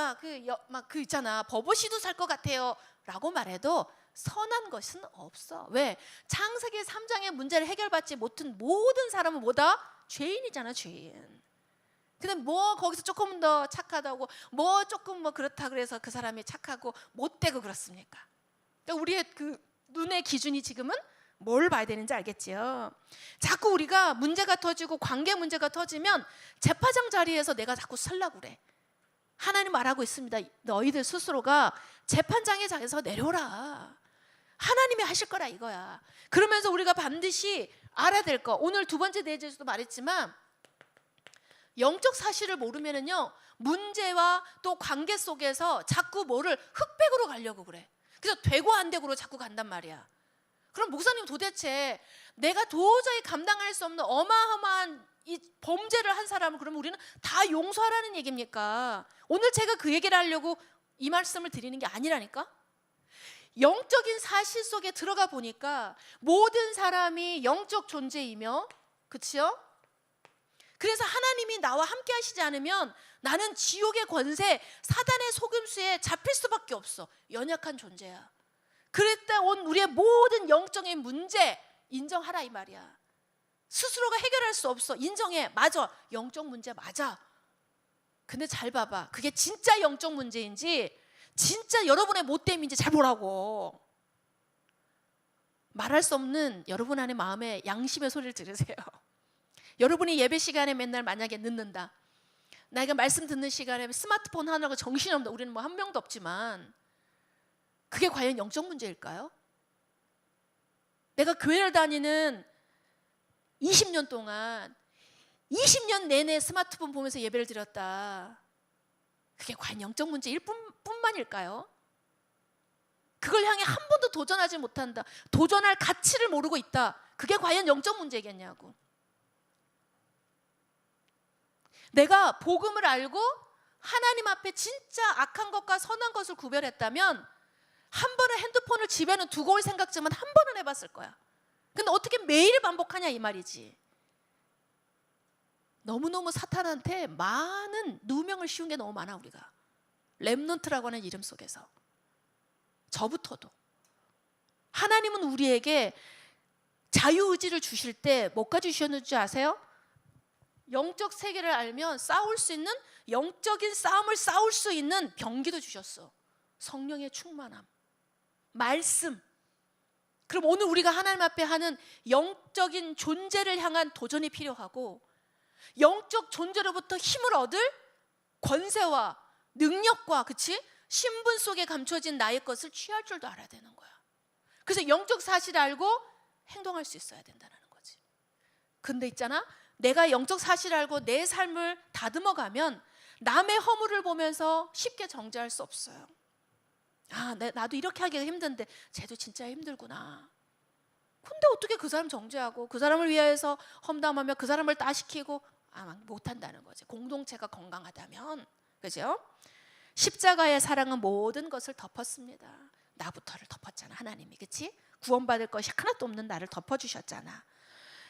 A: 그 있잖아, 버버시도 살 것 같아요 라고 말해도 선한 것은 없어. 왜? 창세기 3장의 문제를 해결받지 못한 모든 사람은 뭐다? 죄인이잖아, 죄인. 근데 거기서 조금 더 착하다고 조금 그렇다 그래서 그 사람이 착하고 못되고 그렇습니까? 그러니까 우리의 그 눈의 기준이 지금은 뭘 봐야 되는지 알겠지요? 자꾸 우리가 문제가 터지고 관계 문제가 터지면 재판장 자리에서 내가 자꾸 설라고 그래. 하나님 말하고 있습니다. 너희들 스스로가 재판장의 자리에서 내려라. 하나님이 하실 거라 이거야. 그러면서 우리가 반드시 알아야 될 거, 오늘 두 번째 내제에서도 말했지만 영적 사실을 모르면은요 문제와 또 관계 속에서 자꾸 뭐를 흑백으로 가려고 그래. 그래서 되고 안 되고로 자꾸 간단 말이야. 그럼 목사님 도대체 내가 도저히 감당할 수 없는 어마어마한 이 범죄를 한 사람을 그러면 우리는 다 용서하라는 얘기입니까? 오늘 제가 그 얘기를 하려고 이 말씀을 드리는 게 아니라니까. 영적인 사실 속에 들어가 보니까 모든 사람이 영적 존재이며, 그치요? 그래서 하나님이 나와 함께 하시지 않으면 나는 지옥의 권세, 사단의 속임수에 잡힐 수밖에 없어. 연약한 존재야. 그랬다 온 우리의 모든 영적인 문제 인정하라 이 말이야. 스스로가 해결할 수 없어. 인정해. 맞아. 영적 문제 맞아. 근데 잘 봐봐. 그게 진짜 영적 문제인지 진짜 여러분의 못됨인지 잘 보라고. 말할 수 없는 여러분 안에 마음의 양심의 소리를 들으세요. 여러분이 예배 시간에 맨날 만약에 늦는다, 나이가 말씀 듣는 시간에 스마트폰 하나가 정신이 없다, 우리는 뭐 한 명도 없지만 그게 과연 영적 문제일까요? 내가 교회를 다니는 20년 동안 20년 내내 스마트폰 보면서 예배를 드렸다, 그게 과연 영적 문제일 뿐만일까요? 그걸 향해 한 번도 도전하지 못한다, 도전할 가치를 모르고 있다, 그게 과연 영적 문제겠냐고. 내가 복음을 알고 하나님 앞에 진짜 악한 것과 선한 것을 구별했다면 한 번은 핸드폰을 집에는 두고 올 생각지만 한 번은 해봤을 거야. 근데 어떻게 매일 반복하냐 이 말이지. 너무너무 사탄한테 많은 누명을 씌운 게 너무 많아. 우리가 렘넌트라고 하는 이름 속에서 저부터도. 하나님은 우리에게 자유의지를 주실 때 뭐까지 주셨는지 아세요? 영적 세계를 알면 싸울 수 있는, 영적인 싸움을 싸울 수 있는 병기도 주셨어. 성령의 충만함, 말씀. 그럼 오늘 우리가 하나님 앞에 하는 영적인 존재를 향한 도전이 필요하고, 영적 존재로부터 힘을 얻을 권세와 능력과, 그치? 신분 속에 감춰진 나의 것을 취할 줄도 알아야 되는 거야. 그래서 영적 사실을 알고 행동할 수 있어야 된다는 거지. 근데 있잖아, 내가 영적 사실을 알고 내 삶을 다듬어가면 남의 허물을 보면서 쉽게 정죄할 수 없어요. 아, 나도 이렇게 하기가 힘든데 쟤도 진짜 힘들구나. 근데 어떻게 그 사람 정죄하고 그 사람을 위하여서 험담하며 그 사람을 따시키고 못한다는 거지. 공동체가 건강하다면. 그죠? 십자가의 사랑은 모든 것을 덮었습니다. 나부터를 덮었잖아, 하나님이. 그치? 구원받을 것이 하나도 없는 나를 덮어주셨잖아.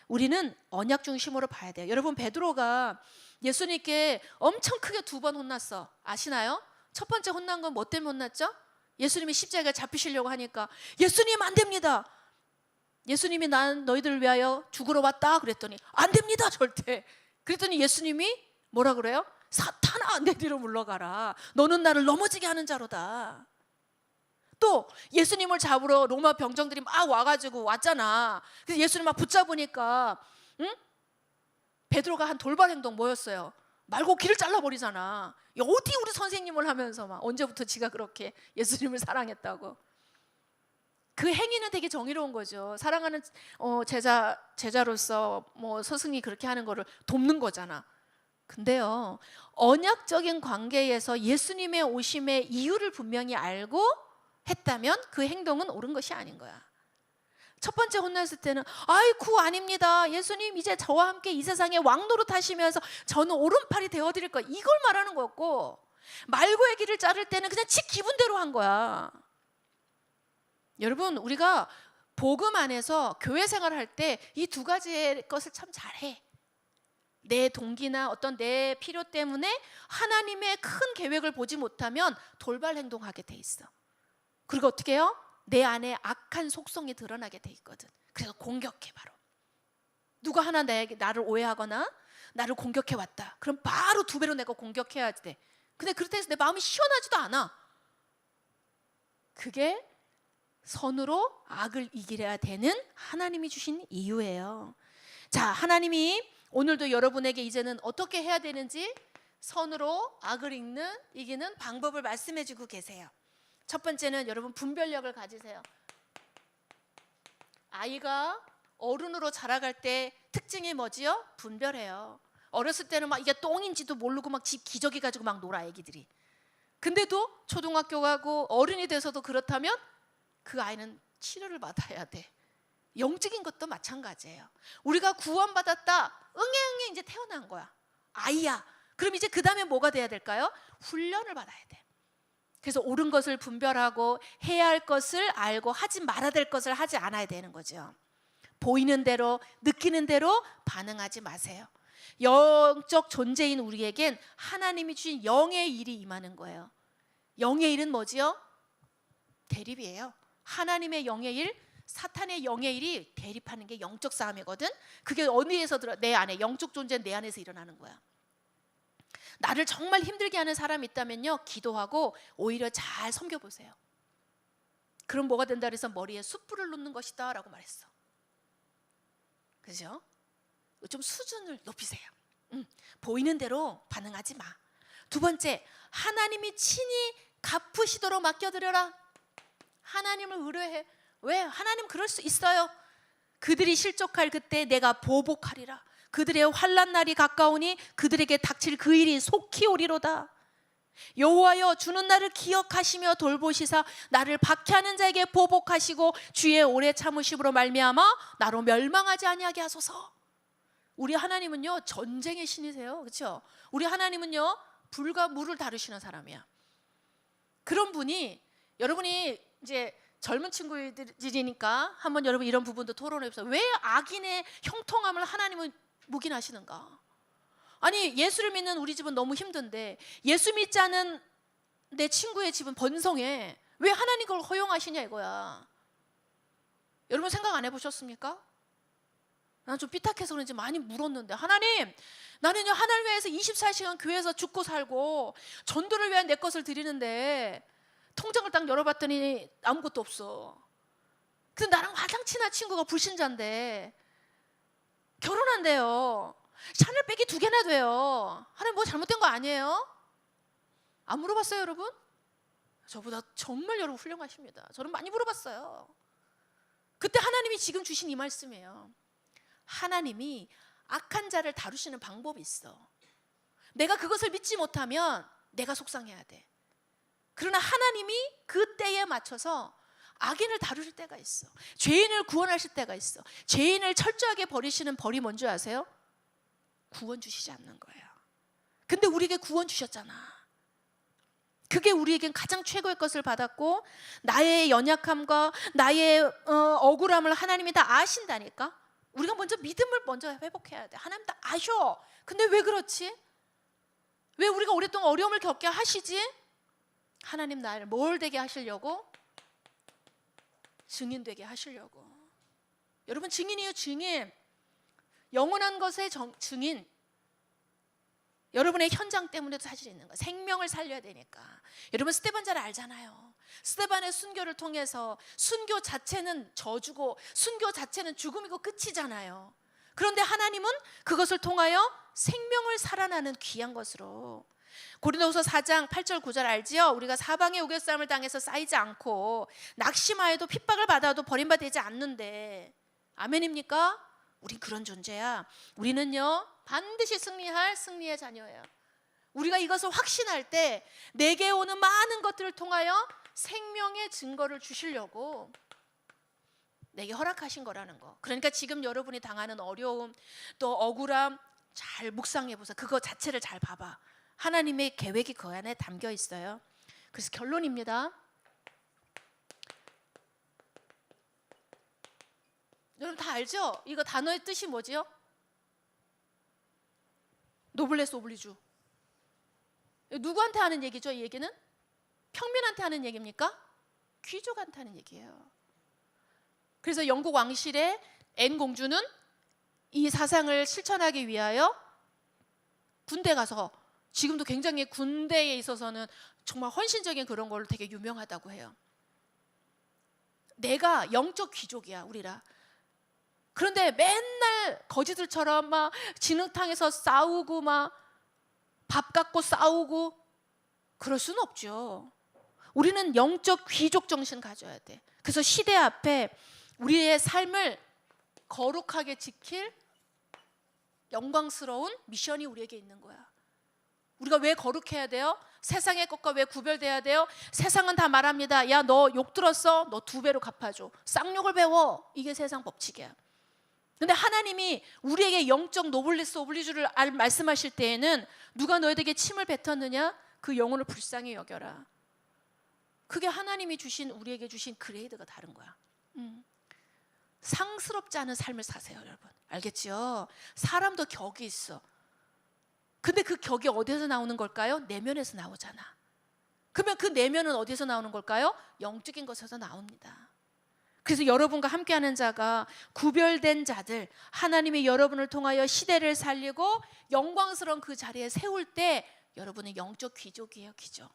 A: 우리는 언약 중심으로 봐야 돼요. 여러분, 베드로가 예수님께 엄청 크게 2번 혼났어. 아시나요? 첫 번째 혼난 건 뭐 때문에 혼났죠? 예수님이 십자가에 잡히시려고 하니까 예수님 안 됩니다. 예수님이 난 너희들을 위하여 죽으러 왔다 그랬더니 안 됩니다 절대. 그랬더니 예수님이 뭐라 그래요? 사탄아, 내 뒤로 물러가라. 너는 나를 넘어지게 하는 자로다. 또 예수님을 잡으러 로마 병정들이 막 와가지고 왔잖아. 그래서 예수님 막 붙잡으니까 베드로가 한 돌발 행동 뭐였어요? 말고 길을 잘라버리잖아. 어디 우리 선생님을 하면서 막 언제부터 지가 그렇게 예수님을 사랑했다고. 그 행위는 되게 정의로운 거죠. 사랑하는 제자로서 뭐 스승이 그렇게 하는 거를 돕는 거잖아. 근데요, 언약적인 관계에서 예수님의 오심의 이유를 분명히 알고 했다면 그 행동은 옳은 것이 아닌 거야. 첫 번째 혼났을 때는 아이쿠 아닙니다. 예수님 이제 저와 함께 이 세상에 왕노릇 하시면서 저는 오른팔이 되어드릴 거야, 이걸 말하는 거였고, 말고의 길을 자를 때는 그냥 지 기분대로 한 거야. 여러분, 우리가 복음 안에서 교회 생활을 할 때 이 2가지의 것을 참 잘해. 내 동기나 어떤 내 필요 때문에 하나님의 큰 계획을 보지 못하면 돌발 행동하게 돼 있어. 그리고 어떻게 해요? 내 안에 악한 속성이 드러나게 돼 있거든. 그래서 공격해. 바로 누가 하나 나를 오해하거나 나를 공격해 왔다, 그럼 바로 2배로 내가 공격해야 돼. 근데 그렇다 해서 내 마음이 시원하지도 않아. 그게 선으로 악을 이기려야 되는 하나님이 주신 이유예요. 자, 하나님이 오늘도 여러분에게 이제는 어떻게 해야 되는지 선으로 악을 이기는 방법을 말씀해 주고 계세요. 첫 번째는 여러분, 분별력을 가지세요. 아이가 어른으로 자라갈 때 특징이 뭐지요? 분별해요. 어렸을 때는 막 이게 똥인지도 모르고 막 집 기저귀 가지고 막 놀아, 애기들이. 근데도 초등학교 가고 어른이 돼서도 그렇다면 그 아이는 치료를 받아야 돼. 영적인 것도 마찬가지예요. 우리가 구원받았다, 응애 이제 태어난 거야, 아이야. 그럼 이제 그 다음에 뭐가 돼야 될까요? 훈련을 받아야 돼. 그래서 옳은 것을 분별하고 해야 할 것을 알고 하지 말아야 될 것을 하지 않아야 되는 거죠. 보이는 대로 느끼는 대로 반응하지 마세요. 영적 존재인 우리에겐 하나님이 주신 영의 일이 임하는 거예요. 영의 일은 뭐지요? 대립이에요. 하나님의 영의 일, 사탄의 영의 일이 대립하는 게 영적 싸움이거든. 그게 어디에서 내 안에, 영적 존재는 내 안에서 일어나는 거야. 나를 정말 힘들게 하는 사람이 있다면요, 기도하고 오히려 잘 섬겨보세요. 그럼 뭐가 된다 그래서 머리에 숯불을 놓는 것이다 라고 말했어. 그죠? 좀 수준을 높이세요. 보이는 대로 반응하지 마. 두 번째, 하나님이 친히 갚으시도록 맡겨드려라. 하나님을 의뢰해. 왜? 하나님 그럴 수 있어요. 그들이 실족할 그때 내가 보복하리라. 그들의 환난 날이 가까우니 그들에게 닥칠 그 일이 속히 오리로다. 여호와여, 주는 나를 기억하시며 돌보시사 나를 박해하는 자에게 보복하시고 주의 오래 참으심으로 말미암아 나로 멸망하지 아니하게 하소서. 우리 하나님은요 전쟁의 신이세요. 그렇죠? 우리 하나님은요 불과 물을 다루시는 사람이야. 그런 분이, 여러분이 이제 젊은 친구들이니까 한번 여러분 이런 부분도 토론해보세요. 왜 악인의 형통함을 하나님은 묵인하시는가? 아니, 예수를 믿는 우리 집은 너무 힘든데 예수 믿지 않은 내 친구의 집은 번성해. 왜 하나님 그걸 허용하시냐 이거야. 여러분 생각 안 해보셨습니까? 난 좀 삐딱해서 그런지 많이 물었는데, 하나님, 나는요 하나님 위해서 24시간 교회에서 죽고 살고 전도를 위한 내 것을 드리는데 통장을 딱 열어봤더니 아무것도 없어. 근데 나랑 가장 친한 친구가 불신자인데 결혼한대요. 샤넬백이 2개나 돼요. 하나님 뭐 잘못된 거 아니에요? 안 물어봤어요 여러분? 저보다 정말 여러분 훌륭하십니다. 저는 많이 물어봤어요. 그때 하나님이 지금 주신 이 말씀이에요. 하나님이 악한 자를 다루시는 방법이 있어. 내가 그것을 믿지 못하면 내가 속상해야 돼. 그러나 하나님이 그 때에 맞춰서 악인을 다루실 때가 있어. 죄인을 구원하실 때가 있어. 죄인을 철저하게 버리시는 벌이 뭔지 아세요? 구원 주시지 않는 거예요. 근데 우리에게 구원 주셨잖아. 그게 우리에겐 가장 최고의 것을 받았고, 나의 연약함과 나의 억울함을 하나님이 다 아신다니까. 우리가 먼저 믿음을 먼저 회복해야 돼. 하나님 다 아셔. 근데 왜 그렇지? 왜 우리가 오랫동안 어려움을 겪게 하시지? 하나님 나를 뭘 되게 하시려고? 증인 되게 하시려고. 여러분 증인이에요. 증인. 영원한 것의 증인. 여러분의 현장 때문에도 사실 있는 거예요. 생명을 살려야 되니까. 여러분 스데반 잘 알잖아요. 스데반의 순교를 통해서 순교 자체는 저주고 순교 자체는 죽음이고 끝이잖아요. 그런데 하나님은 그것을 통하여 생명을 살아나는 귀한 것으로, 고린도후서 4장 8절 9절 알지요? 우리가 사방의 우겨싸움을 당해서 쌓이지 않고 낙심하여도 핍박을 받아도 버림받지 않는데, 아멘입니까? 우린 그런 존재야. 우리는요 반드시 승리할 승리의 자녀예요. 우리가 이것을 확신할 때 내게 오는 많은 것들을 통하여 생명의 증거를 주시려고 내게 허락하신 거라는 거. 그러니까 지금 여러분이 당하는 어려움 또 억울함 잘 묵상해 보세요. 그거 자체를 잘 봐봐. 하나님의 계획이 그 안에 담겨 있어요. 그래서 결론입니다. 여러분 다 알죠? 이거 단어의 뜻이 뭐지요? 노블레스 오블리주. 누구한테 하는 얘기죠? 이 얘기는? 평민한테 하는 얘기입니까? 귀족한테 하는 얘기예요. 그래서 영국 왕실의 앤 공주는 이 사상을 실천하기 위하여 군대 가서, 지금도 굉장히 군대에 있어서는 정말 헌신적인 그런 걸로 되게 유명하다고 해요. 내가 영적 귀족이야 우리라. 그런데 맨날 거지들처럼 막 진흙탕에서 싸우고 막 밥 갖고 싸우고 그럴 수는 없죠. 우리는 영적 귀족 정신 가져야 돼. 그래서 시대 앞에 우리의 삶을 거룩하게 지킬 영광스러운 미션이 우리에게 있는 거야. 우리가 왜 거룩해야 돼요? 세상의 것과 왜 구별돼야 돼요? 세상은 다 말합니다. 야, 너 욕 들었어? 너 2배로 갚아줘. 쌍욕을 배워. 이게 세상 법칙이야. 근데 하나님이 우리에게 영적 노블리스 오블리주를 말씀하실 때에는 누가 너희에게 침을 뱉었느냐? 그 영혼을 불쌍히 여겨라. 그게 하나님이 주신, 우리에게 주신 그레이드가 다른 거야. 상스럽지 않은 삶을 사세요 여러분. 알겠죠? 사람도 격이 있어. 근데 그 격이 어디서 나오는 걸까요? 내면에서 나오잖아. 그러면 그 내면은 어디서 나오는 걸까요? 영적인 것에서 나옵니다. 그래서 여러분과 함께하는 자가 구별된 자들, 하나님이 여러분을 통하여 시대를 살리고 영광스러운 그 자리에 세울 때 여러분은 영적 귀족이에요. 귀족.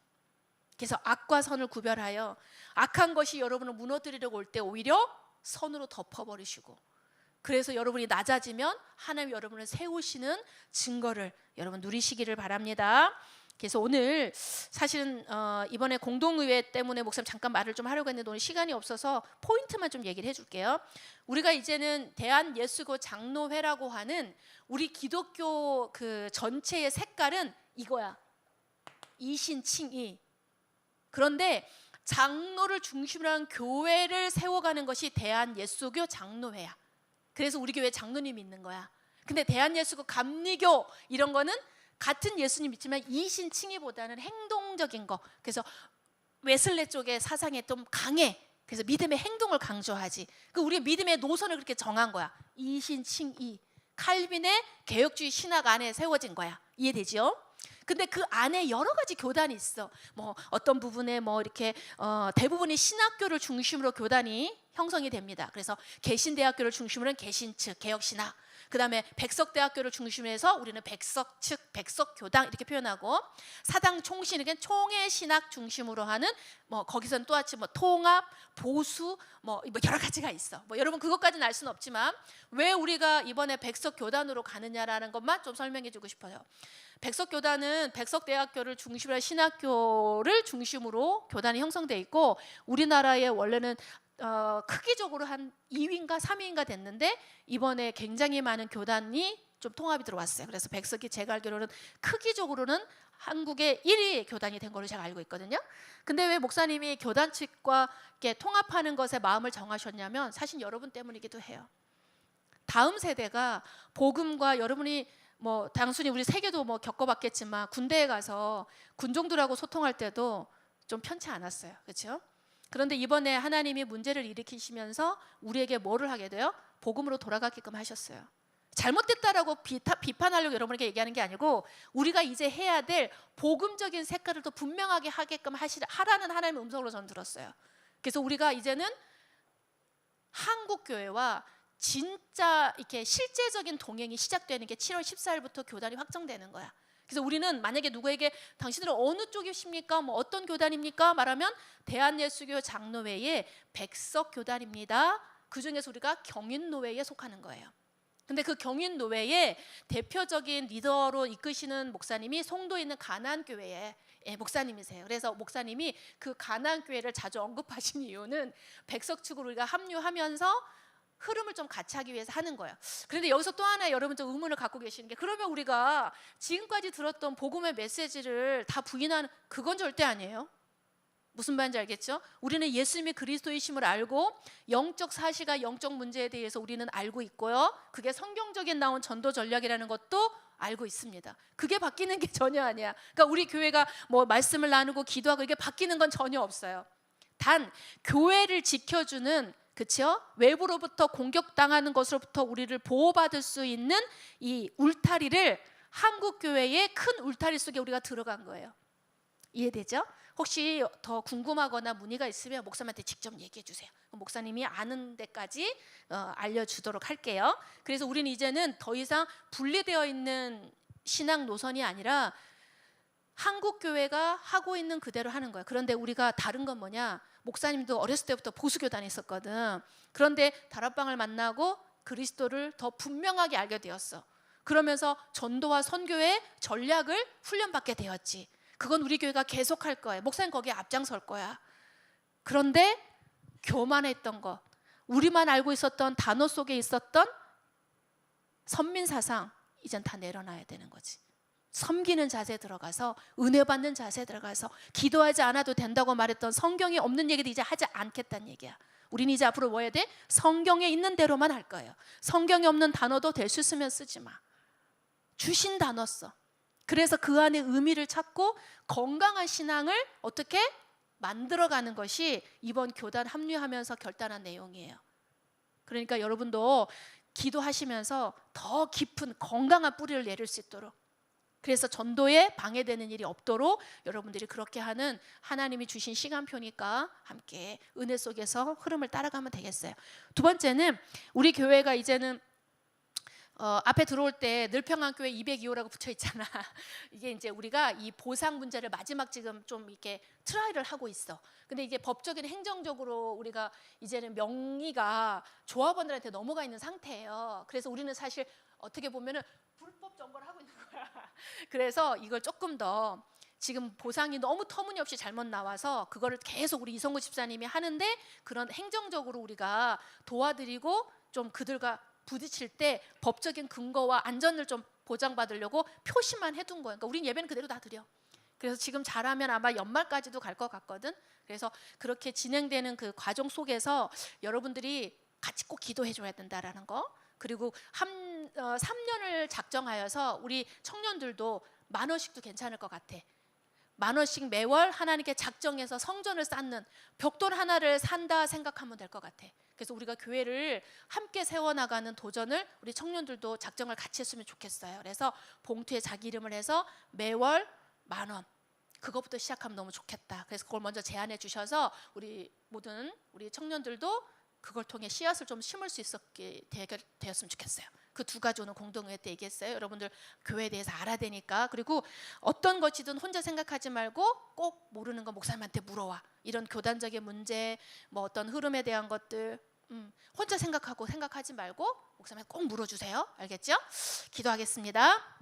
A: 그래서 악과 선을 구별하여 악한 것이 여러분을 무너뜨리려고 올 때 오히려 선으로 덮어버리시고, 그래서 여러분이 낮아지면 하나님 여러분을 세우시는 증거를 여러분 누리시기를 바랍니다. 그래서 오늘 사실은 이번에 공동의회 때문에 목사님 잠깐 말을 좀 하려고 했는데 오늘 시간이 없어서 포인트만 좀 얘기를 해줄게요. 우리가 이제는 대한예수교 장로회라고 하는 우리 기독교 그 전체의 색깔은 이거야. 이신칭의. 그런데 장로를 중심으로 한 교회를 세워가는 것이 대한예수교 장로회야. 그래서 우리 교회 장로님이 있는 거야. 근데 대한예수교 감리교 이런 거는 같은 예수님 믿지만 이신칭의보다는 행동적인 거. 그래서 웨슬레 쪽의 사상에 좀 강해. 그래서 믿음의 행동을 강조하지. 그 우리 믿음의 노선을 그렇게 정한 거야. 이신칭의. 칼빈의 개혁주의 신학 안에 세워진 거야. 이해되죠? 근데 그 안에 여러 가지 교단이 있어. 뭐 어떤 부분에 뭐 이렇게 대부분이 신학교를 중심으로 교단이 형성이 됩니다. 그래서 개신대학교를 중심으로 한 개신 측 개혁신학, 그 다음에 백석대학교를 중심으로 해서 우리는 백석 측 백석교당 이렇게 표현하고, 사당 총신에겐 총회신학 중심으로 하는 뭐 거기서는 또한 뭐 통합, 보수 뭐 여러 가지가 있어. 뭐 여러분 그것까지는 알 수는 없지만 왜 우리가 이번에 백석교단으로 가느냐라는 것만 좀 설명해 주고 싶어요. 백석교단은 백석대학교를 중심으로 한 신학교를 중심으로 교단이 형성돼 있고, 우리나라에 원래는 크기적으로 한 2위인가 3위인가 됐는데 이번에 굉장히 많은 교단이 좀 통합이 들어왔어요. 그래서 백석이 제가 알기로는 크기적으로는 한국의 1위 교단이 된 걸로 제가 알고 있거든요. 근데 왜 목사님이 교단 측과 이렇게 통합하는 것에 마음을 정하셨냐면 사실 여러분 때문이기도 해요. 다음 세대가 복음과, 여러분이 뭐 단순히 우리 세계도 뭐 겪어봤겠지만 군대에 가서 군종들하고 소통할 때도 좀 편치 않았어요. 그렇죠? 그런데 이번에 하나님이 문제를 일으키시면서 우리에게 뭐를 하게 돼요? 복음으로 돌아가게끔 하셨어요. 잘못됐다라고 비판하려고 여러분에게 얘기하는 게 아니고, 우리가 이제 해야 될 복음적인 색깔을 더 분명하게 하게끔 하라는 하나님의 음성으로 저는 들었어요. 그래서 우리가 이제는 한국 교회와 진짜 이렇게 실제적인 동행이 시작되는 게 7월 14일부터 교단이 확정되는 거야. 그래서 우리는 만약에 누구에게 당신들은 어느 쪽이십니까? 뭐 어떤 교단입니까? 말하면 대한예수교 장로회의 백석교단입니다. 그 중에서 우리가 경인노회에 속하는 거예요. 근데 그 경인노회의 대표적인 리더로 이끄시는 목사님이 송도에 있는 가나안교회의 목사님이세요. 그래서 목사님이 그 가나안교회를 자주 언급하신 이유는 백석 측으로 우리가 합류하면서 흐름을 좀 같이 하기 위해서 하는 거예요. 그런데 여기서 또 하나 여러분 좀 의문을 갖고 계시는 게, 그러면 우리가 지금까지 들었던 복음의 메시지를 다 부인하는, 그건 절대 아니에요. 무슨 말인지 알겠죠? 우리는 예수님이 그리스도이심을 알고 영적 사실과 영적 문제에 대해서 우리는 알고 있고요. 그게 성경적인 나온 전도 전략이라는 것도 알고 있습니다. 그게 바뀌는 게 전혀 아니야. 그러니까 우리 교회가 뭐 말씀을 나누고 기도하고 이게 바뀌는 건 전혀 없어요. 단 교회를 지켜주는, 그렇죠? 외부로부터 공격당하는 것으로부터 우리를 보호받을 수 있는 이 울타리를, 한국 교회의 큰 울타리 속에 우리가 들어간 거예요. 이해되죠? 혹시 더 궁금하거나 문의가 있으면 목사님한테 직접 얘기해 주세요. 목사님이 아는 데까지 알려주도록 할게요. 그래서 우리는 이제는 더 이상 분리되어 있는 신앙 노선이 아니라 한국 교회가 하고 있는 그대로 하는 거예요. 그런데 우리가 다른 건 뭐냐? 목사님도 어렸을 때부터 보수교단에 있었거든. 그런데 다락방을 만나고 그리스도를 더 분명하게 알게 되었어. 그러면서 전도와 선교의 전략을 훈련받게 되었지. 그건 우리 교회가 계속할 거예요. 목사님 거기에 앞장설 거야. 그런데 교만했던 거, 우리만 알고 있었던 단어 속에 있었던 선민사상, 이젠 다 내려놔야 되는 거지. 섬기는 자세에 들어가서, 은혜 받는 자세에 들어가서, 기도하지 않아도 된다고 말했던 성경에 없는 얘기도 이제 하지 않겠다는 얘기야. 우리는 이제 앞으로 뭐 해야 돼? 성경에 있는 대로만 할 거예요. 성경에 없는 단어도 될 수 있으면 쓰지 마. 주신 단어 써. 그래서 그 안에 의미를 찾고 건강한 신앙을 어떻게 만들어가는 것이 이번 교단 합류하면서 결단한 내용이에요. 그러니까 여러분도 기도하시면서 더 깊은 건강한 뿌리를 내릴 수 있도록, 그래서 전도에 방해되는 일이 없도록 여러분들이 그렇게 하는, 하나님이 주신 시간표니까 함께 은혜 속에서 흐름을 따라가면 되겠어요. 두 번째는 우리 교회가 이제는 앞에 들어올 때 늘평안교회 202호라고 붙여 있잖아. 이게 이제 우리가 이 보상 문제를 마지막 지금 좀 이렇게 트라이를 하고 있어. 근데 이게 법적인 행정적으로 우리가 이제는 명의가 조합원들한테 넘어가 있는 상태예요. 그래서 우리는 사실 어떻게 보면은 불법 점거를 하고 있는 거야. 그래서 이걸 조금 더 지금 보상이 너무 터무니없이 잘못 나와서 그거를 계속 우리 이성구 집사님이 하는데 그런 행정적으로 우리가 도와드리고 좀 그들과 부딪힐 때 법적인 근거와 안전을 좀 보장받으려고 표시만 해둔 거예요. 그러니까 우린 예배는 그대로 다 드려. 그래서 지금 잘하면 아마 연말까지도 갈 것 같거든. 그래서 그렇게 진행되는 그 과정 속에서 여러분들이 같이 꼭 기도해 줘야 된다라는 거. 그리고 3년을 작정하여서 우리 청년들도 10,000원씩도 괜찮을 것 같아. 10,000원씩 매월 하나님께 작정해서 성전을 쌓는 벽돌 하나를 산다 생각하면 될 것 같아. 그래서 우리가 교회를 함께 세워나가는 도전을 우리 청년들도 작정을 같이 했으면 좋겠어요. 그래서 봉투에 자기 이름을 해서 매월 10,000원 그것부터 시작하면 너무 좋겠다. 그래서 그걸 먼저 제안해 주셔서 우리 모든 우리 청년들도 그걸 통해 씨앗을 좀 심을 수 있었게 되었으면 좋겠어요. 그 두 가지 오늘 공동회 때 얘기했어요. 여러분들 교회에 대해서 알아야 되니까. 그리고 어떤 것이든 혼자 생각하지 말고 꼭 모르는 거 목사님한테 물어와. 이런 교단적인 문제, 뭐 어떤 흐름에 대한 것들 혼자 생각하지 말고 목사님한테 꼭 물어주세요. 알겠죠? 기도하겠습니다.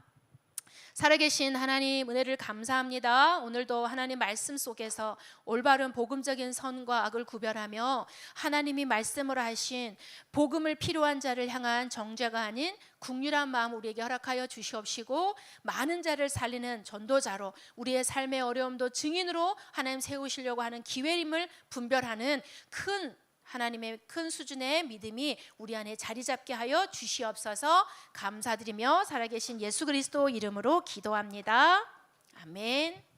A: 살아계신 하나님 은혜를 감사합니다. 오늘도 하나님 말씀 속에서 올바른 복음적인 선과 악을 구별하며 하나님이 말씀으로 하신 복음을 필요한 자를 향한 정죄가 아닌 국률한 마음 우리에게 허락하여 주시옵시고 많은 자를 살리는 전도자로 우리의 삶의 어려움도 증인으로 하나님 세우시려고 하는 기회임을 분별하는 하나님의 큰 수준의 믿음이 우리 안에 자리 잡게 하여 주시옵소서. 감사드리며 살아계신 예수 그리스도 이름으로 기도합니다. 아멘.